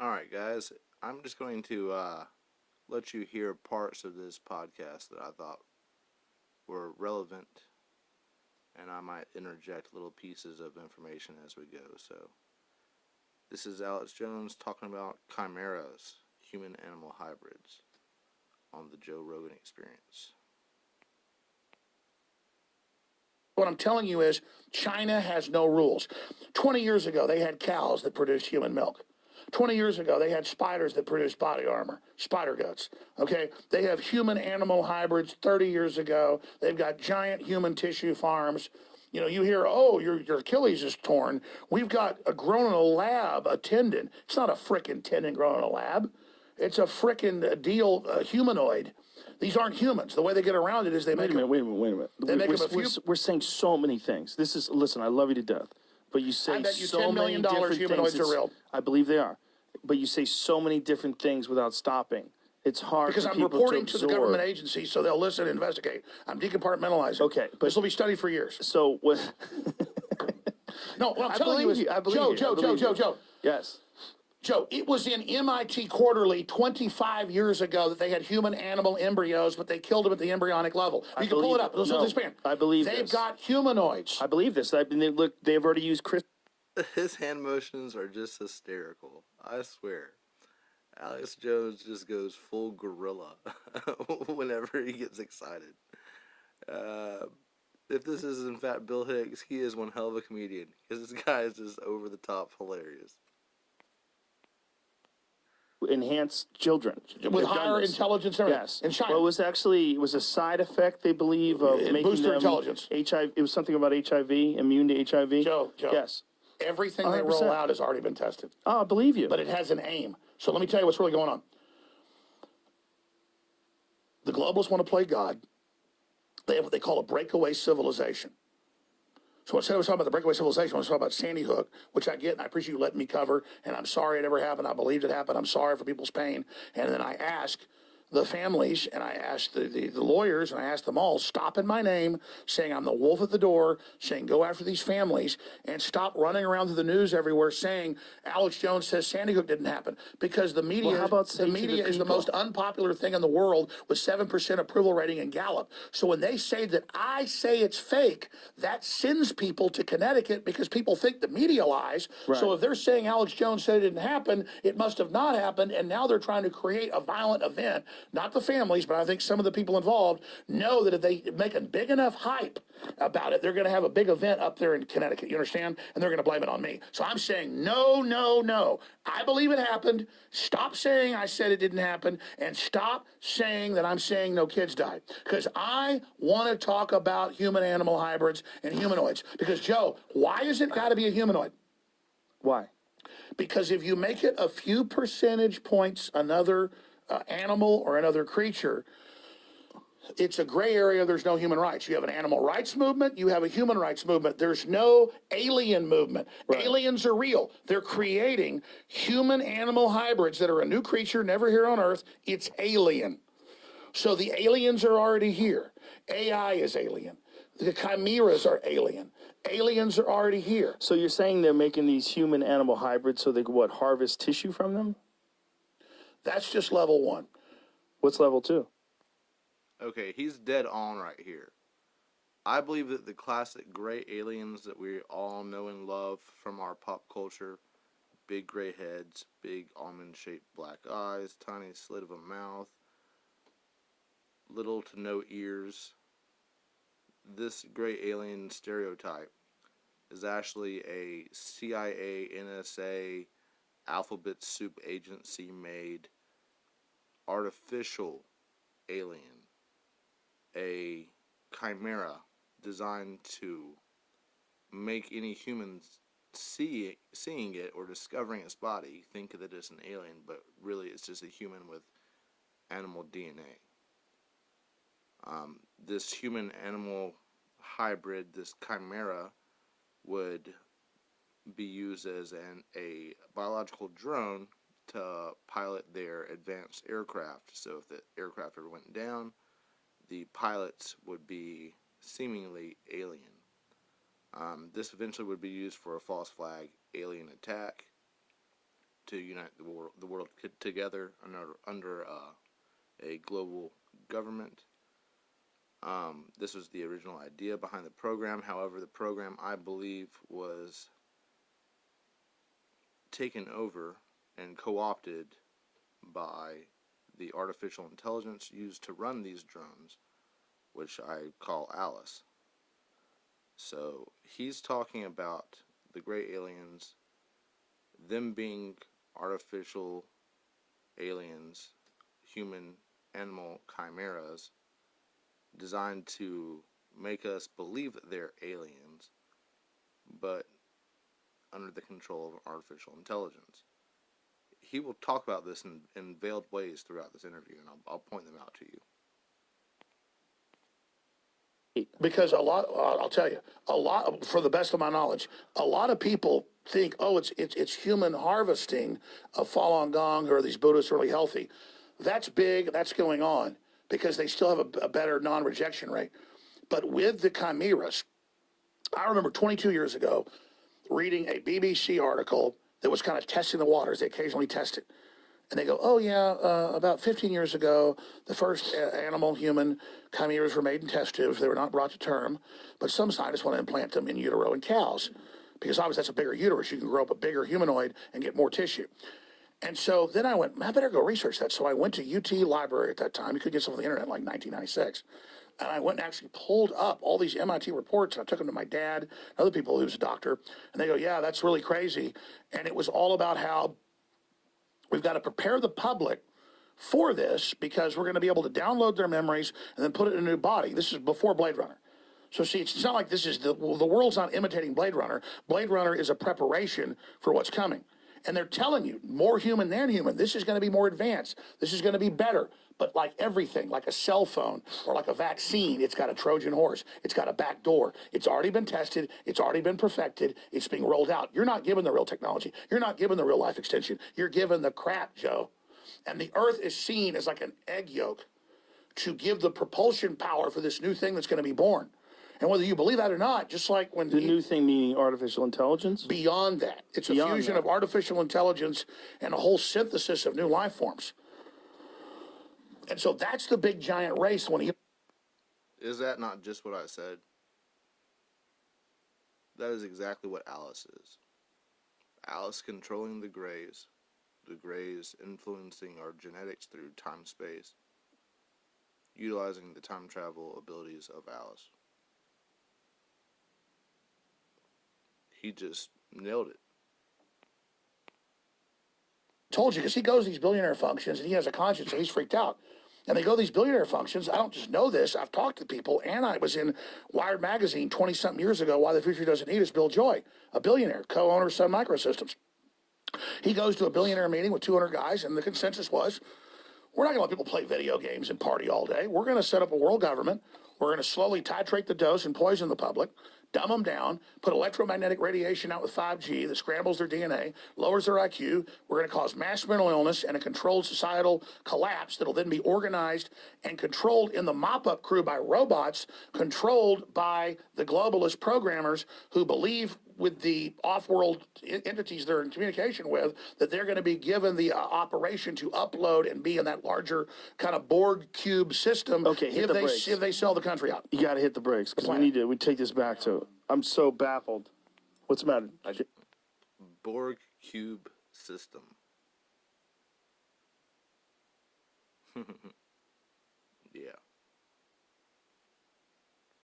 Alright, guys, I'm just going to let you hear parts of this podcast that I thought were relevant, and I might interject little pieces of information as we go. So, this is Alex Jones talking about chimeras, human animal hybrids, on the Joe Rogan experience. What I'm telling you is China has no rules. 20 years ago, they had cows that produced human milk. 20 years ago, they had spiders that produced body armor, spider guts. Okay? They have human animal hybrids 30 years ago. They've got giant human tissue farms. You know, you hear, oh, your Achilles is torn. We've got a grown in a lab, a tendon. It's not a frickin' tendon grown in a lab. It's a frickin' deal, humanoid. These aren't humans. The way they get around it is they make them. Wait a minute. They make them a few. We're saying so many things. Listen, I love you to death. But you say I bet you so $10 many million different humanoids things. are real. I believe they are. But you say so many different things without stopping. It's hard Because for I'm people reporting to to the absorb. government agency so they'll listen and investigate. I'm decompartmentalizing. Okay, but this will be studied for years. So what? No, what I'm I telling you is, believe you. I believe Joe. Yes. Joe, it was in MIT Quarterly 25 years ago that they had human-animal embryos, but they killed them at the embryonic level. You can pull it up. Listen to this man. I believe They've this. got humanoids. I believe this. They've already used Chris. His hand motions are just hysterical. I swear. Alex Jones just goes full gorilla whenever he gets excited. If this is in fact Bill Hicks, he is one hell of a comedian, because this guy is just over the top hilarious. Enhance children With higher intelligence and everything. Yes. In China. Well, it was a side effect, they believe, of making booster them intelligence. HIV. It was something about HIV, immune to HIV. Joe. Yes. Everything they roll 100%. out has already been tested. Oh, I believe you. But it has an aim. So let me tell you what's really going on. The globalists want to play God. They have what they call a breakaway civilization. So instead of talking about the breakaway civilization, I want to talk about Sandy Hook, which I get, and I appreciate you letting me cover, and I'm sorry it ever happened. I believed it happened. I'm sorry for people's pain. And then I ask the families, and I asked the lawyers, and I asked them all, stop in my name, saying I'm the wolf at the door, saying go after these families, and stop running around through the news everywhere saying Alex Jones says Sandy Hook didn't happen. Because the media, Well, how about the media is the most unpopular thing in the world with 7% approval rating in Gallup. So when they say that I say it's fake, that sends people to Connecticut because people think the media lies. Right. So if they're saying Alex Jones said it didn't happen, it must have not happened, and now they're trying to create a violent event. Not the families, but I think some of the people involved know that if they make a big enough hype about it, they're going to have a big event up there in Connecticut, you understand? And they're going to blame it on me. So I'm saying, no. I believe it happened. Stop saying I said it didn't happen, and stop saying that I'm saying no kids died. Because I want to talk about human-animal hybrids and humanoids. Because, Joe, why has it got to be a humanoid? Why? Because if you make it a few percentage points another animal or another creature, it's a gray area. There's no human rights. You have an animal rights movement. You have a human rights movement. There's no alien movement. Right. Aliens are real. They're creating human-animal hybrids that are a new creature, never here on Earth. It's alien. So the aliens are already here. AI is alien. The chimeras are alien. Aliens are already here. So you're saying they're making these human-animal hybrids so they could, harvest tissue from them? That's just level one. What's level two? Okay, he's dead on right here. I believe that the classic gray aliens that we all know and love from our pop culture, big gray heads, big almond-shaped black eyes, tiny slit of a mouth, little to no ears. This gray alien stereotype is actually a CIA, NSA, alphabet soup agency made artificial alien, a chimera designed to make any humans seeing it or discovering its body think that it's an alien, but really it's just a human with animal DNA. This human-animal hybrid, this chimera, would be used as a biological drone to pilot their advanced aircraft. So if the aircraft ever went down, the pilots would be seemingly alien. This eventually would be used for a false flag alien attack to unite the world together under a global government. This was the original idea behind the program. However, the program, I believe, was taken over and co-opted by the artificial intelligence used to run these drones, which I call Alice. So he's talking about the gray aliens, them being artificial aliens, human animal chimeras, designed to make us believe that they're aliens, but under the control of artificial intelligence. He will talk about this in veiled ways throughout this interview, and I'll point them out to you. Because I'll tell you, for the best of my knowledge, a lot of people think, oh, it's human harvesting of Falun Gong or these Buddhists really healthy. That's big, that's going on because they still have a better non-rejection rate. But with the chimeras, I remember 22 years ago reading a BBC article that was kind of testing the waters. They occasionally test it. And they go, oh, yeah, about 15 years ago, the first animal-human chimeras were made in test tubes. They were not brought to term, but some scientists want to implant them in utero in cows because obviously that's a bigger uterus. You can grow up a bigger humanoid and get more tissue. And so then I went, I better go research that. So I went to UT Library at that time. You could get some on the internet like 1996. And I went and actually pulled up all these MIT reports. And I took them to my dad and other people who's a doctor. And they go, yeah, that's really crazy. And it was all about how we've got to prepare the public for this because we're going to be able to download their memories and then put it in a new body. This is before Blade Runner. So see, it's not like this is the world's not imitating Blade Runner. Blade Runner is a preparation for what's coming. And they're telling you, more human than human. This is going to be more advanced. This is going to be better. But like everything, like a cell phone or like a vaccine, it's got a Trojan horse. It's got a back door. It's already been tested. It's already been perfected. It's being rolled out. You're not given the real technology. You're not given the real life extension. You're given the crap, Joe. And the Earth is seen as like an egg yolk to give the propulsion power for this new thing that's going to be born. And whether you believe that or not, just like when The new thing meaning artificial intelligence? Beyond that. It's a fusion of artificial intelligence and a whole synthesis of new life forms. And so that's the big giant race when he... Is that not just what I said? That is exactly what Alice is. Alice controlling the grays influencing our genetics through time-space, utilizing the time travel abilities of Alice. He just nailed it. Told you, because he goes to these billionaire functions and he has a conscience, so he's freaked out. And they go to these billionaire functions. I don't just know this. I've talked to people, and I was in Wired magazine 20-something years ago, Why the Future Doesn't Need Us, Bill Joy, a billionaire, co-owner of Sun Microsystems. He goes to a billionaire meeting with 200 guys, and the consensus was, we're not going to let people play video games and party all day. We're going to set up a world government. We're going to slowly titrate the dose and poison the public, dumb them down, put electromagnetic radiation out with 5G that scrambles their DNA, lowers their IQ. We're going to cause mass mental illness and a controlled societal collapse that'll then be organized and controlled in the mop-up crew by robots, controlled by the globalist programmers who believe with the off-world entities they're in communication with, that they're going to be given the operation to upload and be in that larger kind of Borg cube system. Okay, hit the brakes. If they sell the country out. You got to hit the brakes because we take this back to. I'm so baffled. What's the matter? Borg cube system.